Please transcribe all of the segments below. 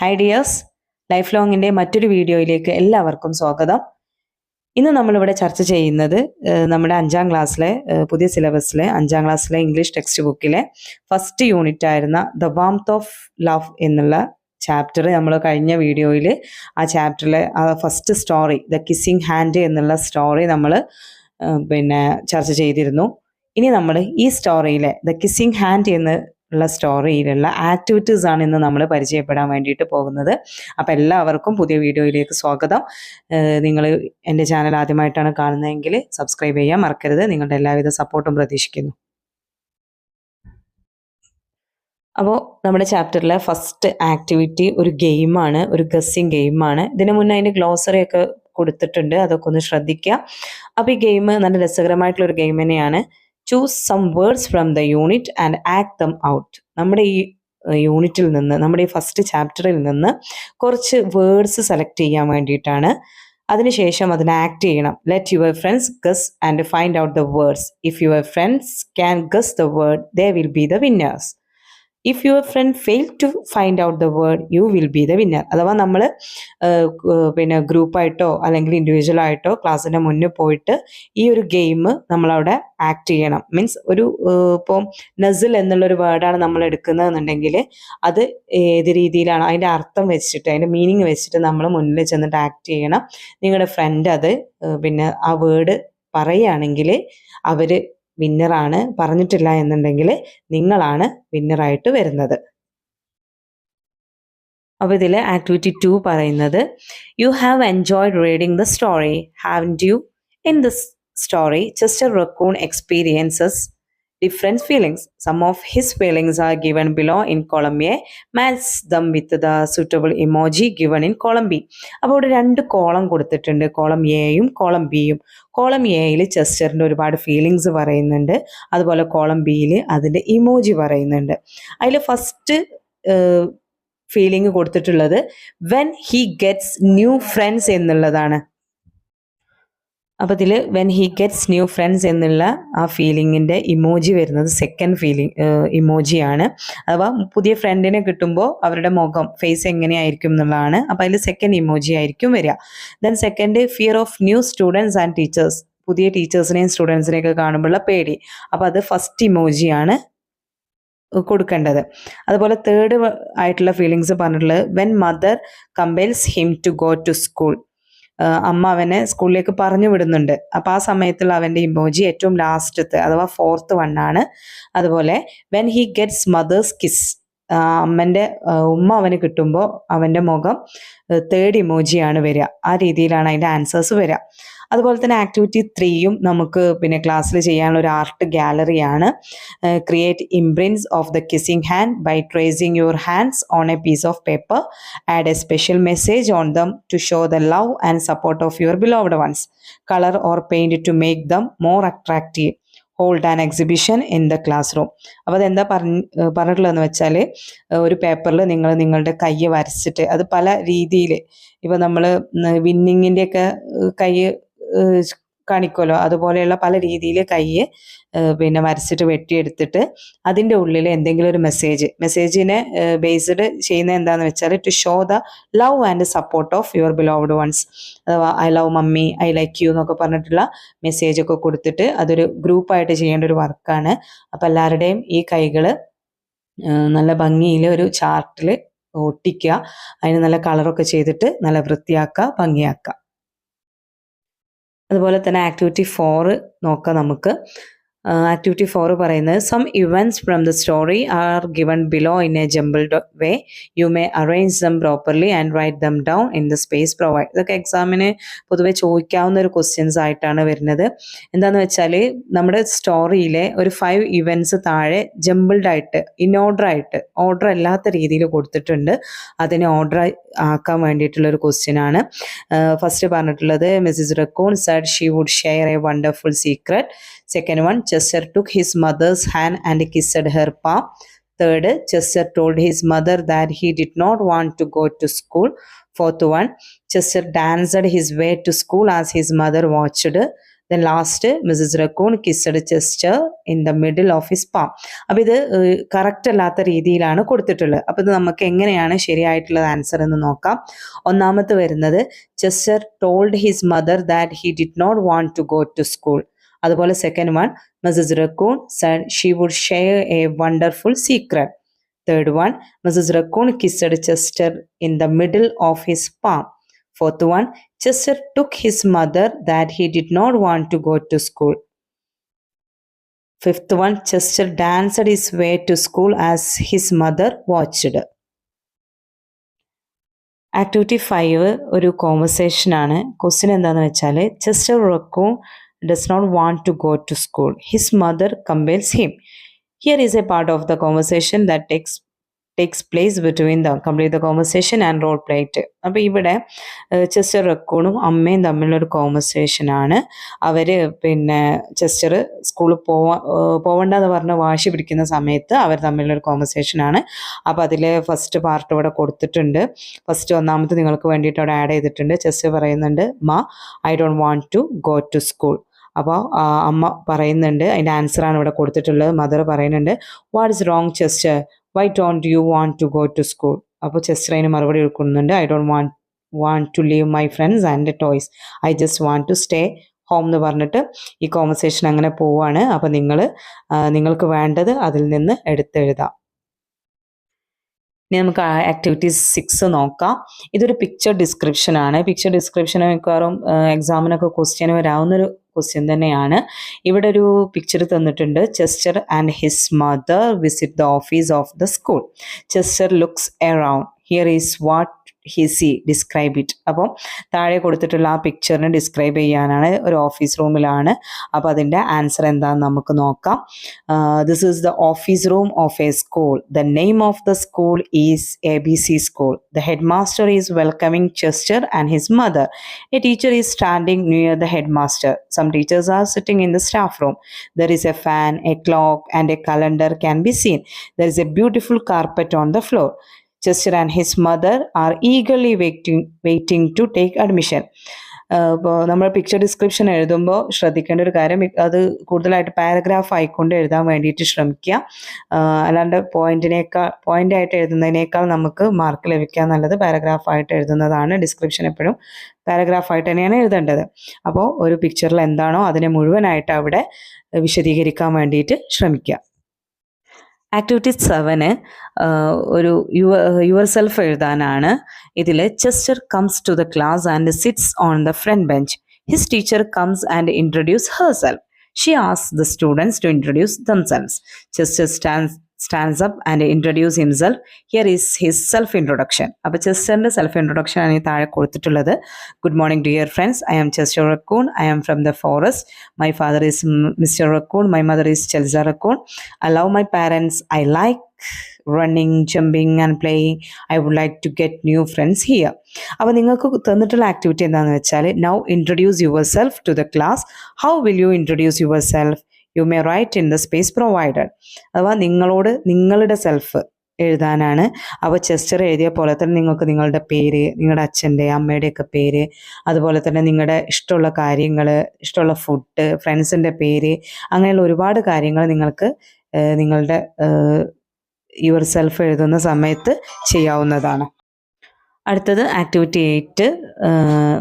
Hi dears, life ലോങ്ങിൻ്റെ മറ്റൊരു വീഡിയോയിലേക്ക് എല്ലാവർക്കും സ്വാഗതം. ഇന്ന് നമ്മളിവിടെ ചർച്ച ചെയ്യുന്നത് നമ്മുടെ 5ാം ക്ലാസ്സിലെ പുതിയ സിലബസിലെ 5ാം ക്ലാസ്സിലെ ഇംഗ്ലീഷ് ടെക്സ്റ്റ് ബുക്കിലെ ഫസ്റ്റ് യൂണിറ്റ് ആയിരുന്ന ദ വാംത്ത് ഓഫ് ലവ് എന്നുള്ള ചാപ്റ്റർ. നമ്മൾ കഴിഞ്ഞ വീഡിയോയിൽ ആ ചാപ്റ്ററിലെ ആ first story the kissing hand എന്നുള്ള സ്റ്റോറി നമ്മൾ ചർച്ച ചെയ്തിരുന്നു. ഇനി നമ്മൾ ഈ സ്റ്റോറിയിലെ ദ കിസ്സിങ് ഹാൻഡ് ഉള്ള സ്റ്റോറിയിലുള്ള ആക്ടിവിറ്റീസ് ആണ് ഇന്ന് നമ്മൾ പരിചയപ്പെടാൻ വേണ്ടിയിട്ട് പോകുന്നത്. അപ്പോൾ എല്ലാവർക്കും പുതിയ വീഡിയോയിലേക്ക് സ്വാഗതം. നിങ്ങൾ എൻ്റെ ചാനൽ ആദ്യമായിട്ടാണ് കാണുന്നതെങ്കിൽ സബ്സ്ക്രൈബ് ചെയ്യാൻ മറക്കരുത്. നിങ്ങളുടെ എല്ലാവിധ സപ്പോർട്ടും പ്രതീക്ഷിക്കുന്നു. അപ്പോൾ നമ്മുടെ ചാപ്റ്ററിലെ ഫസ്റ്റ് ആക്ടിവിറ്റി ഒരു ഗെയിമാണ്, ഒരു ഗസ്സിങ് ഗെയിമാണ്. ഇതിന് മുന്നേ അതിൻ്റെ ഗ്ലോസറി ഒക്കെ കൊടുത്തിട്ടുണ്ട്, അതൊക്കെ ഒന്ന് ശ്രദ്ധിക്കുക. അപ്പോൾ ഈ ഗെയിം നല്ല രസകരമായിട്ടുള്ളൊരു ഗെയിം തന്നെയാണ്. Choose some words from the unit and act them out. നമ്മുടെ ഈ യൂണിറ്റിൽ നിന്ന്, നമ്മുടെ ഈ ഫസ്റ്റ് ചാപ്റ്ററിൽ നിന്ന് കുറച്ച് വേർഡ്സ് സെലക്ട് ചെയ്യാൻ വേണ്ടിയിട്ടാണ്. അതിനുശേഷം അതിനെ ആക്ട് ചെയ്യണം. Let your friends guess and find out the words. If your friends can guess the word, they will be the winners. If your friend fail to find out the word, you will be the winner. അഥവാ നമ്മൾ ഗ്രൂപ്പായിട്ടോ അല്ലെങ്കിൽ individual ആയിട്ടോ ക്ലാസ്സിൻ്റെ മുന്നിൽ പോയിട്ട് ഈ ഒരു game നമ്മളവിടെ ആക്ട് ചെയ്യണം. മീൻസ് ഒരു ഇപ്പോൾ നസിൽ എന്നുള്ളൊരു വേർഡാണ് നമ്മൾ എടുക്കുന്നതെന്നുണ്ടെങ്കിൽ അത് ഏത് രീതിയിലാണ് അതിൻ്റെ അർത്ഥം വെച്ചിട്ട്, അതിൻ്റെ മീനിങ് വെച്ചിട്ട് നമ്മൾ മുന്നിൽ ചെന്നിട്ട് ആക്ട് ചെയ്യണം. നിങ്ങളുടെ ഫ്രണ്ട് അത് ആ വേർഡ് പറയുകയാണെങ്കിൽ അവർ വിന്നറാണ്, പറഞ്ഞിട്ടില്ല എന്നുണ്ടെങ്കിൽ നിങ്ങളാണ് വിന്നറായിട്ട് വരുന്നത്. അപ്പോൾ ഇതിൽ ആക്ടിവിറ്റി 2 പറയുന്നത്, you have enjoyed reading the story, haven't you? In this story Chester Raccoon experiences different feelings. Some of his feelings are given below in column A. Match them with the suitable emoji given in column B. അപ്പോൾ ഇവിടെ 2 column കൊടുത്തിട്ടുണ്ട്, column എയും column ബിയും. Column എയിൽ ചെസ്റ്ററിൻ്റെ ഒരുപാട് feelings പറയുന്നുണ്ട്, അതുപോലെ column ബിയിൽ അതിൻ്റെ ഇമോജി പറയുന്നുണ്ട്. അതിൽ ഫസ്റ്റ് ഫീലിംഗ് കൊടുത്തിട്ടുള്ളത് when he gets new friends എന്നുള്ളതാണ്. അപ്പോൾ ഇതിൽ when he gets new friends എന്നുള്ള ആ ഫീലിങ്ങിൻ്റെ ഇമോജി വരുന്നത് സെക്കൻഡ് ഇമോജിയാണ്. അഥവാ പുതിയ ഫ്രണ്ടിനെ കിട്ടുമ്പോൾ അവരുടെ മുഖം, ഫേസ് എങ്ങനെയായിരിക്കും എന്നുള്ളതാണ്. അപ്പോൾ അതിൽ സെക്കൻഡ് ഇമോജി ആയിരിക്കും വരിക. Then second, fear of new students and teachers. പുതിയ ടീച്ചേഴ്സിനെയും സ്റ്റുഡൻസിനെയൊക്കെ കാണുമ്പോഴുള്ള പേടി. അപ്പോൾ അത് ഫസ്റ്റ് ഇമോജിയാണ് കൊടുക്കേണ്ടത്. അതുപോലെ തേർഡ് ആയിട്ടുള്ള ഫീലിങ്സ് പറഞ്ഞിട്ടുള്ളത് when mother compels him to go to school. അമ്മ അവനെ സ്കൂളിലേക്ക് പറഞ്ഞു വിടുന്നുണ്ട്. അപ്പോൾ ആ സമയത്തുള്ള അവൻ്റെ ഇമോജി ഏറ്റവും ലാസ്റ്റത്തെ അഥവാ ഫോർത്ത് വണ്ണാണ്. അതുപോലെ when he gets mother's kiss, അമ്മൻ്റെ ഉമ്മ അവന് കിട്ടുമ്പോൾ അവൻ്റെ മുഖം തേർഡ് ഇമോജിയാണ് വരിക. ആ രീതിയിലാണ് അതിൻ്റെ ആൻസേഴ്സ് വരിക. അതുപോലെ തന്നെ ആക്ടിവിറ്റി 3യും നമുക്ക് ക്ലാസ്സിൽ ചെയ്യാനുള്ള ഒരു ആർട്ട് ഗാലറിയാണ്. Create imprints of the kissing hand by tracing your hands on a piece of paper. Add a special message on them to show the love and support of your beloved ones. Colour or paint to make them more attractive. Hold an exhibition in the class room. അപ്പോൾ അതെന്താ പറഞ്ഞിട്ടുള്ളതെന്ന് വെച്ചാൽ, ഒരു പേപ്പറിൽ നിങ്ങൾ നിങ്ങളുടെ കൈ വരച്ചിട്ട്, അത് പല രീതിയിൽ, ഇപ്പോൾ നമ്മൾ വിന്നിങ്ങിൻ്റെയൊക്കെ കൈ കാണിക്കുമല്ലോ, അതുപോലെയുള്ള പല രീതിയിൽ കൈ വരച്ചിട്ട് വെട്ടിയെടുത്തിട്ട് അതിൻ്റെ ഉള്ളിൽ എന്തെങ്കിലും ഒരു മെസ്സേജിനെ ബേസ്ഡ് ചെയ്യുന്ന എന്താണെന്ന് വെച്ചാൽ to show the love and support of your beloved ones. അഥവാ I love mummy, I like you എന്നൊക്കെ പറഞ്ഞിട്ടുള്ള മെസ്സേജൊക്കെ കൊടുത്തിട്ട് അതൊരു ഗ്രൂപ്പായിട്ട് ചെയ്യേണ്ട ഒരു വർക്കാണ്. അപ്പോൾ എല്ലാവരുടെയും ഈ കൈകൾ നല്ല ഭംഗിയിൽ ഒരു ചാർട്ടിൽ ഒട്ടിക്കുക. അതിന് നല്ല കളറൊക്കെ ചെയ്തിട്ട് നല്ല വൃത്തിയാക്കുക, ഭംഗിയാക്കുക. അതുപോലെ തന്നെ ആക്ടിവിറ്റി 4 നോക്കാം നമുക്ക്. ആക്ടിവിറ്റി 4 പറയുന്നത് some events from the story are given below in a jumbled way. You may arrange them properly and write them down in the space provide. ഇതൊക്കെ എക്സാമിന് പൊതുവെ ചോദിക്കാവുന്ന ഒരു ക്വസ്റ്റ്യൻസ് ആയിട്ടാണ് വരുന്നത്. എന്താണെന്ന് വെച്ചാൽ, നമ്മുടെ സ്റ്റോറിയിലെ ഒരു 5 ഇവൻറ്റ്സ് താഴെ ജംബിൾഡ് ആയിട്ട്, ഇൻ ഓർഡർ ആയിട്ട്, ഓർഡർ അല്ലാത്ത രീതിയിൽ കൊടുത്തിട്ടുണ്ട്. അതിനെ ഓർഡർ ആക്കാൻ വേണ്ടിയിട്ടുള്ളൊരു ക്വസ്റ്റ്യൻ ആണ്. ഫസ്റ്റ് പറഞ്ഞിട്ടുള്ളത് Mrs raccoon said she would share a wonderful secret. Second one, Chester took his mother's hand and kissed her palm. Third, Chester told his mother that he did not want to go to school. Fourth one, Chester danced his way to school as his mother watched. Then last, Mrs. Raccoon kissed Chester in the middle of his palm. അപ്പോൾ ഇത് correct അല്ലാത്ത രീതിയിലാണ് കൊടുത്തിട്ടുള്ളത്. അപ്പോൾ ഇത് നമുക്ക് എങ്ങനെയാണ് ശരിയായിട്ടുള്ള ആൻസർ എന്ന് നോക്കാം. ഒന്നാമത്തെ വരുന്നത് Chester told his mother that he did not want to go to school. അതുപോലെ second one, Mrs. Raccoon said she would share a wonderful secret. Third one, Mrs. Raccoon kissed Chester in the middle of his palm. Fourth one, Chester took his mother that he did not want to go to school. Fifth one, Chester danced his way to school as his mother watched. Activity 5 ഒരു conversation ആണ്. Question എന്താണെന്ന് വെച്ചാൽ Chester raccoon does not want to go to school. His mother compels him. Here is a part of the conversation that takes place between them. Complete the conversation and role play it. അപ്പോൾ ഇവിടെ Chester റക്കൂണും അമ്മയും തമ്മിലൊരു conversation ആണ്. അവർ പിന്നെ Chester സ്കൂളിൽ പോവണ്ടെന്ന് പറഞ്ഞ് വാശി പിടിക്കുന്ന സമയത്ത് അവർ തമ്മിലൊരു കോൺവെർസേഷൻ ആണ്. അപ്പോൾ അതിൽ ഫസ്റ്റ് പാർട്ട് ഇവിടെ കൊടുത്തിട്ടുണ്ട്. ഫസ്റ്റ് ഒന്നാമത്തെ നിങ്ങൾക്ക് വേണ്ടിയിട്ട് അവിടെ ആഡ് ചെയ്തിട്ടുണ്ട്. ചെസ്റ്റർ പറയുന്നുണ്ട്, ma I don't want to go to school. അപ്പോൾ അമ്മ പറയുന്നുണ്ട്, അതിൻ്റെ ആൻസറാണ് ഇവിടെ കൊടുത്തിട്ടുള്ളത്. മദർ പറയുന്നുണ്ട്, what is wrong Chester, why don't you want to go to school. അപ്പോൾ ചെസ്റ്റർ അതിന് മറുപടി കൊടുക്കുന്നുണ്ട്, I don't want to leave my friends and toys, I just want to stay home എന്ന് പറഞ്ഞിട്ട് ഈ കോൺവെർസേഷൻ അങ്ങനെ പോവുകയാണ്. അപ്പോൾ നിങ്ങൾക്ക് വേണ്ടത് അതിൽ നിന്ന് എടുത്തെഴുതാം. ഇനി നമുക്ക് ആക്ടിവിറ്റി 6 നോക്കാം. ഇതൊരു പിക്ചർ ഡിസ്ക്രിപ്ഷൻ ആണ്. പിക്ചർ ഡിസ്ക്രിപ്ഷൻ മിക്കവാറും എക്സാമിനൊക്കെ ക്വസ്റ്റ്യൻ വരാവുന്നൊരു ക്വസ്റ്റ്യൻ തന്നെയാണ്. ഇവിടെ ഒരു പിക്ചർ തന്നിട്ടുണ്ട്. Chester and his mother visit the office of the school. Chester looks around. Here is what he C, describe it. അപ്പം താഴെ കൊടുത്തിട്ടുള്ള ആ പിക്ചറിനെ ഡിസ്ക്രൈബ് ചെയ്യാനാണ്. ഒരു ഓഫീസ് റൂമിലാണ്. അപ്പോൾ അതിൻ്റെ ആൻസർ എന്താണെന്ന് നമുക്ക് നോക്കാം. This is the office room of A school. The name of the school is ABC school. The head master is welcoming Chester and his mother. A teacher is standing near the head master. Some teachers are sitting in the staff room. There is a fan, a clock, and a calendar can be seen. There is a beautiful carpet on the floor. Chester and his mother are eagerly waiting to take admission. ഇപ്പോൾ നമ്മൾ picture description എഴുതുമ്പോൾ ശ്രദ്ധിക്കേണ്ട ഒരു കാര്യം, അത് കൂടുതലായിട്ട് paragraph ആയിക്കൊണ്ട് എഴുതാൻ വേണ്ടിയിട്ട് ശ്രമിക്കുക. അല്ലാണ്ട് പോയിൻ്റായിട്ട് എഴുതുന്നതിനേക്കാൾ നമുക്ക് മാർക്ക് ലഭിക്കാൻ നല്ലത് പാരഗ്രാഫായിട്ട് എഴുതുന്നതാണ്. ഡിസ്ക്രിപ്ഷൻ എപ്പോഴും പാരഗ്രാഫായിട്ട് തന്നെയാണ് എഴുതേണ്ടത്. അപ്പോൾ ഒരു പിക്ചറിൽ എന്താണോ അതിനെ മുഴുവനായിട്ട് അവിടെ വിശദീകരിക്കാൻ വേണ്ടിയിട്ട് ശ്രമിക്കുക. ആക്ടിവിറ്റി 7 ഒരു യുവർ സെൽഫ് എഴുതാനാണ്. ഇതിൽ Chester comes to the class and sits on the front bench. His teacher comes and introduce herself. She asks the students to introduce themselves. Chester stands up and introduce himself. Here is his self-introduction. അപ്പോൾ ചെസ്റ്ററിൻ്റെ self introduction ആണ് ഈ താഴെ കൊടുത്തിട്ടുള്ളത്. Good morning dear friends, I am Chester Raccoon. I am from the forest. My father is Mister Raccoon. My mother is Chelsea Raccoon. I love my parents. I like running, jumping and playing. I would like to get new friends here. അപ്പോൾ നിങ്ങൾക്ക് തന്നിട്ടുള്ള activity എന്താണെന്ന് വെച്ചാൽ, now introduce yourself to the class. How will you introduce yourself? You may write in the space provided. അഥവാ നിങ്ങളുടെ self എഴുതാനാണ്. അപ്പോൾ Chester എഴുതിയ പോലെ തന്നെ നിങ്ങൾക്ക് നിങ്ങളുടെ പേര്, നിങ്ങളുടെ അച്ഛൻ്റെ അമ്മയുടെയൊക്കെ പേര്, അതുപോലെ തന്നെ നിങ്ങളുടെ ഇഷ്ടമുള്ള കാര്യങ്ങൾ, ഇഷ്ടമുള്ള ഫുഡ്, ഫ്രണ്ട്സിൻ്റെ പേര്, അങ്ങനെയുള്ള ഒരുപാട് കാര്യങ്ങൾ നിങ്ങൾക്ക് നിങ്ങളുടെ യുവർ സെൽഫ് എഴുതുന്ന സമയത്ത് ചെയ്യാവുന്നതാണ്. അടുത്തത് activity 8.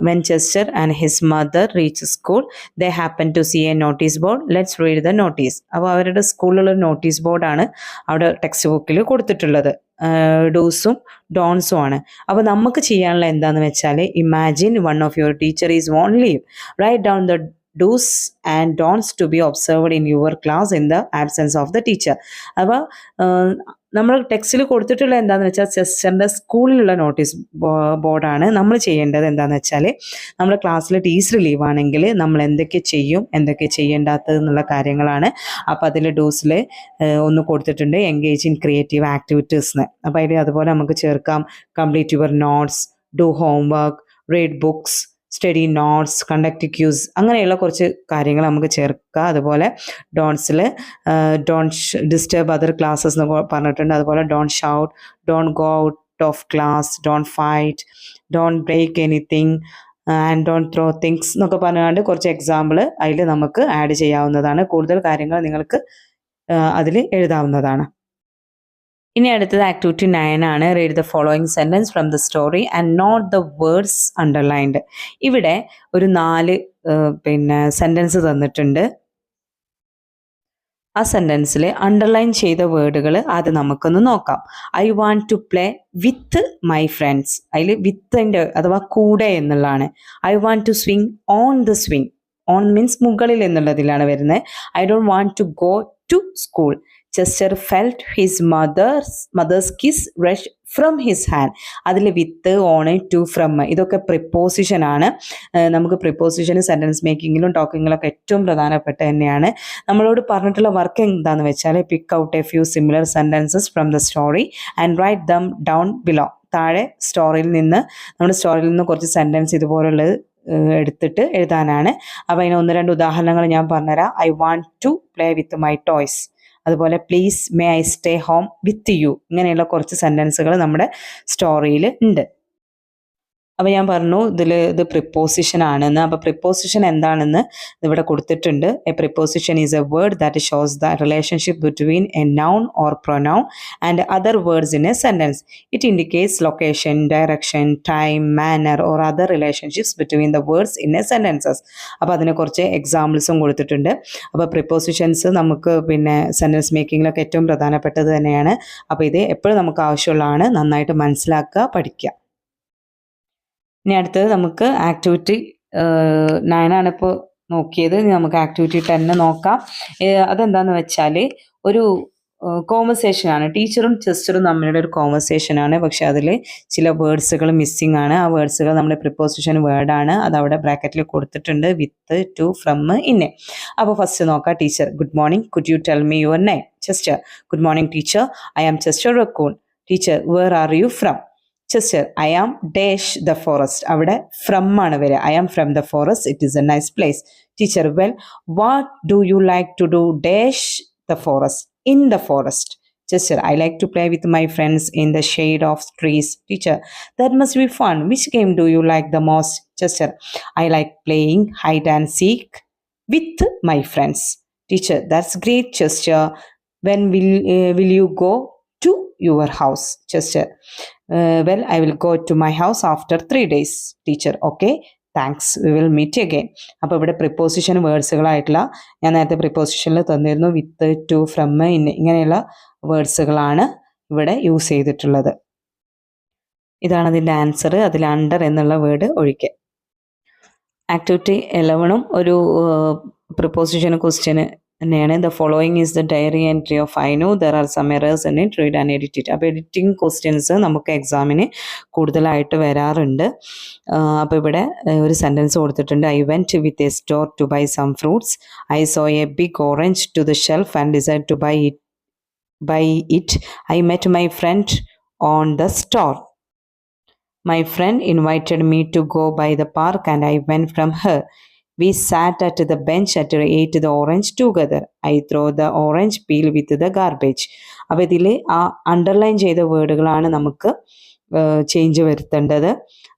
When Chester and his mother reach school they happen to see a notice board. Let's read the notice. അപ്പോൾ അവരുടെ സ്കൂളിലുള്ള നോട്ടീസ് ബോർഡാണ് അവിടെ ടെക്സ്റ്റ് ബുക്കിൽ കൊടുത്തിട്ടുള്ളത്. ഡൂസും ഡോൺസും ആണ്. അപ്പോൾ നമുക്ക് ചെയ്യാനുള്ള എന്താണെന്ന് വെച്ചാൽ, imagine one of your teacher is on leave. Write down the do's and don'ts to be observed in your class in the absence of the teacher. അപ്പോൾ നമ്മൾ ടെക്സ്റ്റിൽ കൊടുത്തിട്ടുള്ള എന്താണെന്ന് വെച്ചാൽ ചെസ്റ്ററിൻ്റെ സ്കൂളിലുള്ള നോട്ടീസ് ബോർഡാണ്. നമ്മൾ ചെയ്യേണ്ടത് എന്താണെന്ന് വെച്ചാൽ, നമ്മുടെ ക്ലാസ്സിൽ ടീച്ചർ ലീവാണെങ്കിൽ നമ്മൾ എന്തൊക്കെ ചെയ്യും, എന്തൊക്കെ ചെയ്യേണ്ടാത്തത് എന്നുള്ള കാര്യങ്ങളാണ്. അപ്പോൾ അതിൽ ഡൂസിൽ ഒന്ന് കൊടുത്തിട്ടുണ്ട്, എൻഗേജ് ഇൻ ക്രിയേറ്റീവ് ആക്ടിവിറ്റീസ്ന്ന്. അപ്പോൾ അതിൽ അതുപോലെ നമുക്ക് ചേർക്കാം complete your notes, do homework, read books, study notes, conduct quiz, അങ്ങനെയുള്ള കുറച്ച് കാര്യങ്ങൾ നമുക്ക് ചേർക്കുക. അതുപോലെ ഡോൺസിൽ ഡോണ്ട് ഡിസ്റ്റർബ് അതർ ക്ലാസ്സസ് എന്ന് പറഞ്ഞിട്ടുണ്ട്. അതുപോലെ don't shout, don't go out of class, don't fight, don't break anything, and don't throw things എന്നൊക്കെ പറഞ്ഞുകൊണ്ട് കുറച്ച് എക്സാമ്പിൾ അതിൽ നമുക്ക് ആഡ് ചെയ്യാവുന്നതാണ്. കൂടുതൽ കാര്യങ്ങൾ നിങ്ങൾക്ക് അതിൽ എഴുതാവുന്നതാണ്. ഇനി അടുത്തത് ആക്ടിവിറ്റി 9 ആണ്. Read the following sentence from the story and note the words underlined. ഇവിടെ ഒരു 4 സെൻറ്റൻസ് തന്നിട്ടുണ്ട്. ആ സെൻറ്റൻസിൽ അണ്ടർലൈൻ ചെയ്ത വേർഡുകൾ അത് നമുക്കൊന്ന് നോക്കാം. I want to play with my friends. അതിൽ വിത്തിൻ്റെ അഥവാ കൂടെ എന്നുള്ളതാണ്. I want to swing on the swing. On means മുകളിൽ എന്നുള്ളതിലാണ് വരുന്നത്. I don't want to go to school. Chester felt his mother's kiss rush from his hand. അതിൽ with, on, to, from ഇതൊക്കെ പ്രിപ്പോസിഷൻ ആണ്. നമുക്ക് പ്രിപ്പോസിഷൻ സെൻറ്റൻസ് മേക്കിങ്ങിലും ടോക്കിങ്ങിലൊക്കെ ഏറ്റവും പ്രധാനപ്പെട്ട തന്നെയാണ്. നമ്മളോട് പറഞ്ഞിട്ടുള്ള വർക്ക് എന്താണെന്ന് വെച്ചാൽ pick out A few similar sentences from the story and write them down below. താഴെ നമ്മുടെ സ്റ്റോറിയിൽ നിന്ന് കുറച്ച് സെൻറ്റൻസ് ഇതുപോലുള്ളത് എടുത്തിട്ട് എഴുതാനാണ്. അപ്പോൾ അതിന് 1-2 ഉദാഹരണങ്ങൾ ഞാൻ പറഞ്ഞുതരാം. I want to play with my toys. അതുപോലെ please may I stay home with you. ഇങ്ങനെയുള്ള കുറച്ച് സെൻറ്റൻസുകൾ നമ്മുടെ സ്റ്റോറിയിൽ ഉണ്ട്. അപ്പോൾ ഞാൻ പറഞ്ഞു ഇത് പ്രിപ്പോസിഷൻ ആണെന്ന്. അപ്പോൾ പ്രിപ്പോസിഷൻ എന്താണെന്ന് ഇവിടെ കൊടുത്തിട്ടുണ്ട്. A preposition is a word that shows the relationship between a noun or pronoun and other words in a sentence. It indicates location, direction, time, manner or other relationships between the words in a sentences. അപ്പോൾ അതിന് കുറച്ച് എക്സാമ്പിൾസും കൊടുത്തിട്ടുണ്ട്. അപ്പോൾ prepositions നമുക്ക് sentence മേക്കിങ്ങിലൊക്കെ ഏറ്റവും പ്രധാനപ്പെട്ടത് തന്നെയാണ്. അപ്പോൾ ഇത് എപ്പോഴും നമുക്ക് ആവശ്യമുള്ളതാണ്. നന്നായിട്ട് മനസ്സിലാക്കുക, പഠിക്കുക. ഇനി അടുത്തത് നമുക്ക് ആക്ടിവിറ്റി 9 ആണ് ഇപ്പോൾ നോക്കിയത്. നമുക്ക് ആക്ടിവിറ്റി 10 നോക്കാം. അതെന്താണെന്ന് വെച്ചാൽ ഒരു കോൺവെർസേഷനാണ്. ടീച്ചറും ചെസ്റ്ററും തമ്മിലുള്ള ഒരു കോൺവെർസേഷനാണ്. പക്ഷെ അതിൽ ചില വേർഡ്സുകൾ മിസ്സിംഗ് ആണ്. ആ വേർഡ്സുകൾ നമ്മുടെ പ്രിപ്പോസിഷൻ വേർഡാണ്. അത് അവിടെ ബ്രാക്കറ്റിൽ കൊടുത്തിട്ടുണ്ട്. വിത്ത്, ടു, ഫ്രം, ഇന്നെ. അപ്പോൾ ഫസ്റ്റ് നോക്കാം. Teacher, good morning, could you tell me your name? Chester, good morning teacher, I am Chester Raccoon. Teacher, where are you from? Chester, I am dash the forest. അവിടെ from ആണ് വരിക. I am from the forest, it is a nice place. Teacher, well what do you like to do dash the forest? In the forest. Chester, I like to play with my friends in the shade of trees. Teacher, that must be fun. Which game do you like the most? Chester, I like playing hide and seek with my friends. Teacher, that's great, Chester. When will you go to your house? Chester, well, I will go to my house after 3 days. Teacher, okay, thanks, we will meet again. അപ്പോൾ ഇവിടെ preposition വേർഡ്സുകളായിട്ടുള്ള ഞാൻ നേരത്തെ പ്രിപ്പോസിഷനിൽ തന്നിരുന്നു. വിത്ത്, to, from, in ഇങ്ങനെയുള്ള വേർഡ്സുകളാണ് ഇവിടെ use ചെയ്തിട്ടുള്ളത്. ഇതാണ് അതിൻ്റെ ആൻസർ. അതിൽ അണ്ടർ എന്നുള്ള വേർഡ് ഒഴികെ. ആക്ടിവിറ്റി 11 ഒരു പ്രിപ്പോസിഷൻ ക്വസ്റ്റ്യന് തന്നെയാണ്. The following is the diary entry of Ainu, there are some errors in it, read and edit it. അപ്പോൾ എഡിറ്റിംഗ് ക്വസ്റ്റ്യൻസ് നമുക്ക് എക്സാമിന് കൂടുതലായിട്ട് വരാറുണ്ട്. അപ്പോൾ ഇവിടെ ഒരു സെൻറ്റൻസ് കൊടുത്തിട്ടുണ്ട്. I went with a store to buy some fruits. I saw a big orange to the shelf and decide to buy it. I met my friend on the store. My friend invited me to go by the park and I went from her. We sat at the bench and ate the orange together. I threw the orange peel with the garbage. അപ്പോൾ ഇതിൽ ആ underline ചെയ്ത വേർഡുകളാണ് നമുക്ക് change വരുത്തേണ്ടത്.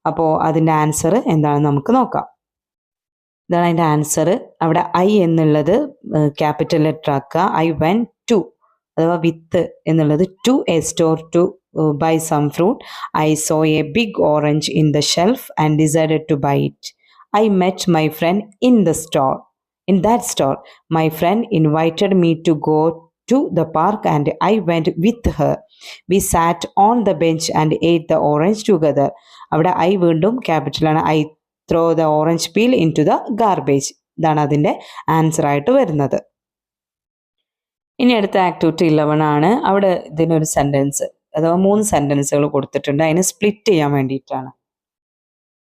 അപ്പോൾ അതിൻ്റെ answer എന്താണെന്ന് നമുക്ക് നോക്കാം. ഇതാണ് അതിൻ്റെ ആൻസർ. അവിടെ ഐ എന്നുള്ളത് ക്യാപിറ്റൽ ലെറ്റർ ആക്കുക. ഐ വെൻറ്റ് ടു അഥവാ വിത്ത് എന്നുള്ളത് to a store to buy some fruit. I saw a big orange in the shelf and decided to buy it. I met my friend in that store. My friend invited me to go to the park and I went with her. We sat on the bench and ate the orange together. അവിടെ I വീണ്ടും ക്യാപിറ്റലാണ്. I throw the orange peel into the garbage. ഇതാണ് അതിൻ്റെ answer ആയിട്ട് വരുന്നത്. ഇനി അടുത്ത activity 11 ആണ്. അവിടെ ഇതിനൊരു സെൻറ്റൻസ് അഥവാ 3 സെൻറ്റൻസുകൾ കൊടുത്തിട്ടുണ്ട്. അതിനെ സ്പ്ലിറ്റ് ചെയ്യാൻ വേണ്ടിയിട്ടാണ്.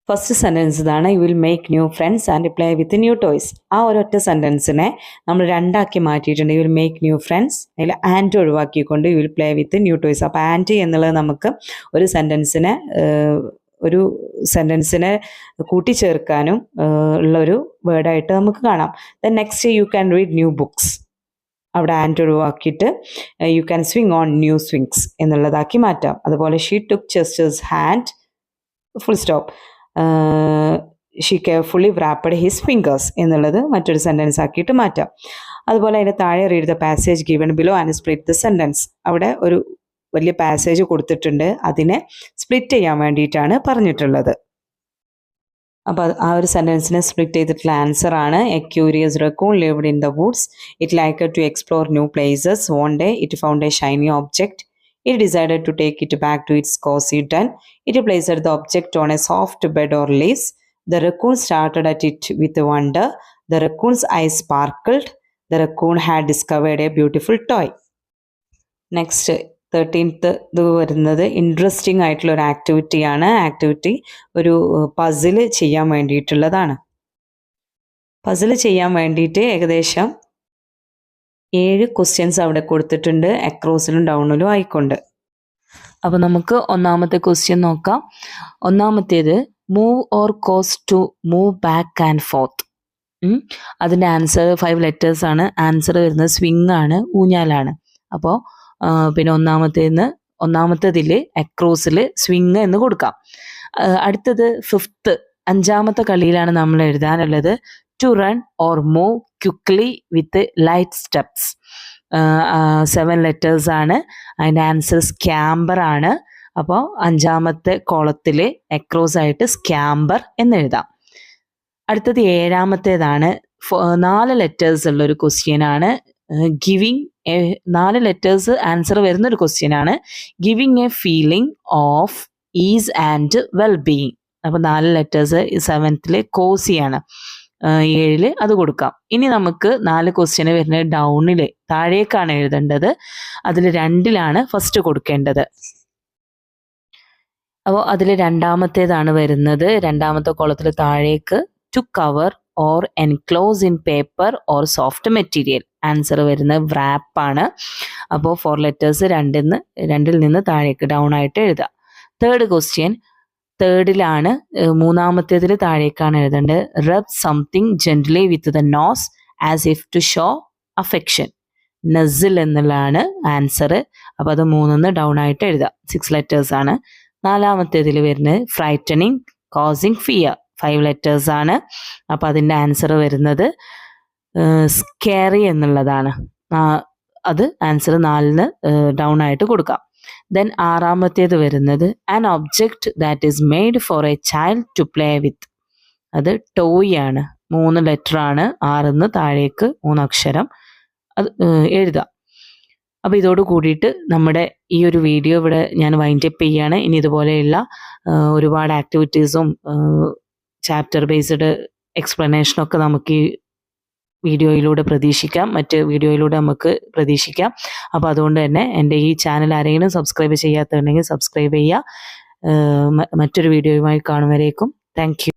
ഫസ്റ്റ് സെൻറ്റൻസ് ഇതാണ്. You will make new friends and play with new toys. ആ ഒരൊറ്റ സെൻറ്റൻസിനെ നമ്മൾ 2 ആക്കി മാറ്റിയിട്ടുണ്ട്. You will make new friends, അതിൽ ആൻഡ് ഒഴിവാക്കിക്കൊണ്ട് you will play with new toys. അപ്പോൾ ആൻഡ് എന്നുള്ളത് നമുക്ക് ഒരു സെൻറ്റൻസിനെ കൂട്ടിച്ചേർക്കാനും ഉള്ളൊരു വേർഡായിട്ട് നമുക്ക് കാണാം. Then next you can read new books. അവിടെ ആൻഡ് ഒഴിവാക്കിയിട്ട് you can swing on new swings എന്നുള്ളതാക്കി മാറ്റാം. അതുപോലെ she took Chester's hand full stop. She carefully wrapped his fingers എന്നുള്ളത് മറ്റൊരു സെൻറ്റൻസ് ആക്കിയിട്ട് മാറ്റാം. അതുപോലെ അതിൻ്റെ താഴെ read the passage given below and split the sentence. അവിടെ ഒരു വലിയ പാസേജ് കൊടുത്തിട്ടുണ്ട്, അതിനെ സ്പ്ലിറ്റ് ചെയ്യാൻ വേണ്ടിയിട്ടാണ് പറഞ്ഞിട്ടുള്ളത്. അപ്പോൾ ആ ഒരു സെൻറ്റൻസിനെ സ്പ്ലിറ്റ് ചെയ്തിട്ടുള്ള ആൻസർ ആണ് a curious raccoon lived in the woods. It liked to explore new places. One day it found a shiny object. It decided to take it back to its cozy den. It placed the object on a soft bed or leaves. The raccoon started at it with wonder. The raccoon's eyes sparkled. The raccoon had discovered a beautiful toy. Next 13th ഇത് വരുന്നത് interesting ആയിട്ടുള്ള ഒരു ആക്ടിവിറ്റിയാണ്. Activity ഒരു puzzle ചെയ്യാൻ വേണ്ടിയിട്ടുള്ളതാണ്. Puzzle ചെയ്യാൻ വേണ്ടിയിട്ട് ഏകദേശം 7 ക്വസ്റ്റ്യൻസ് അവിടെ കൊടുത്തിട്ടുണ്ട്, അക്രോസിലും ഡൗണിലും ആയിക്കൊണ്ട്. അപ്പോൾ നമുക്ക് ഒന്നാമത്തെ ക്വസ്റ്റ്യൻ നോക്കാം. ഒന്നാമത്തേത് move or cause to move back and forth. അതിൻ്റെ ആൻസർ 5 ലെറ്റേഴ്സ് ആണ്. ആൻസർ വരുന്നത് സ്വിങ് ആണ്, ഊഞ്ഞാലാണ്. അപ്പോൾ പിന്നെ ഒന്നാമത്തേതിൽ അക്രോസിൽ സ്വിങ് എന്ന് കൊടുക്കാം. അടുത്തത് 5th 5ാമത്തെ കളിയിലാണ് നമ്മൾ എഴുതാനുള്ളത്. To run or move quickly with light steps. 7 letters ആണ്. അതിൻ്റെ ആൻസർ സ്ക്യാമ്പർ ആണ്. അപ്പോൾ 5ാമത്തെ കോളത്തിൽ അക്രോസ് ആയിട്ട് സ്ക്യാമ്പർ എന്ന് എഴുതാം. അടുത്തത് 7ാമത്തേതാണ്. 4 ലെറ്റേഴ്സ് ഉള്ളൊരു ക്വസ്റ്റ്യൻ ആണ്. ഗിവിങ് 4 ലെറ്റേഴ്സ് ആൻസർ വരുന്നൊരു ക്വസ്റ്റ്യൻ ആണ്. Giving A feeling of is and well being. അപ്പോൾ 4 ലെറ്റേഴ്സ് 7th കോസിയാണ്. 7 അത് കൊടുക്കാം. ഇനി നമുക്ക് 4 ക്വസ്റ്റ്യന് വരുന്നത് ഡൗണിൽ താഴേക്കാണ് എഴുതേണ്ടത്. അതിൽ 2ലാണ് ഫസ്റ്റ് കൊടുക്കേണ്ടത്. അപ്പോൾ അതിൽ 2ാമത്തേതാണ് വരുന്നത്. 2ാമത്തെ കോളത്തിൽ താഴേക്ക് to cover or enclose in paper or soft material. Answer വരുന്നത് wrap-ആണ്. അപ്പോൾ 4 ലെറ്റേഴ്സ് 2ൽ നിന്ന് താഴേക്ക് ഡൗൺ ആയിട്ട് എഴുതാം. 3rd question 3ലാണ്. 3ാമത്തേതിൽ താഴേക്കാണ് എഴുതേണ്ടത്. Rub something gently with the nose as if to show affection. Nuzzle എന്നുള്ളതാണ് ആൻസർ. അപ്പോൾ അത് 3 ഡൗൺ ആയിട്ട് എഴുതാം. 6 ലെറ്റേഴ്സ് ആണ്. 4ാമത്തേതിൽ വരുന്നത് ഫ്രൈറ്റനിങ് കോസിങ് ഫിയർ. 5 ലെറ്റേഴ്സ് ആണ്. അപ്പോൾ അതിൻ്റെ ആൻസർ വരുന്നത് സ്കേറി എന്നുള്ളതാണ്. അത് ആൻസർ 4 ഡൗൺ ആയിട്ട് കൊടുക്കാം. ദെൻ 6ാമത്തേത് വരുന്നത് an object that is made for a child to play with. അത് ടോയ് ആണ്. 3 ലെറ്റർ ആണ്. 6ന്ന് താഴേക്ക് 3 അക്ഷരം അത് എഴുതാം. അപ്പോൾ ഇതോട് കൂടിയിട്ട് നമ്മുടെ ഈ ഒരു വീഡിയോ ഇവിടെ ഞാൻ വൈൻഡപ്പ് ചെയ്യുകയാണ്. ഇനി ഇതുപോലെയുള്ള ഒരുപാട് ആക്ടിവിറ്റീസും ചാപ്റ്റർ ബേസ്ഡ് എക്സ്പ്ലനേഷനൊക്കെ നമുക്ക് ഈ വീഡിയോയിലൂടെ പ്രതീക്ഷിക്കാം, മറ്റ് വീഡിയോയിലൂടെ നമുക്ക് പ്രതീക്ഷിക്കാം. അപ്പോൾ അതുകൊണ്ട് തന്നെ എൻ്റെ ഈ ചാനൽ ആരെങ്കിലും സബ്സ്ക്രൈബ് ചെയ്യാത്തുണ്ടെങ്കിൽ സബ്സ്ക്രൈബ് ചെയ്യുക. മറ്റൊരു വീഡിയോയുമായി കാണും വരേക്കും. Thank you.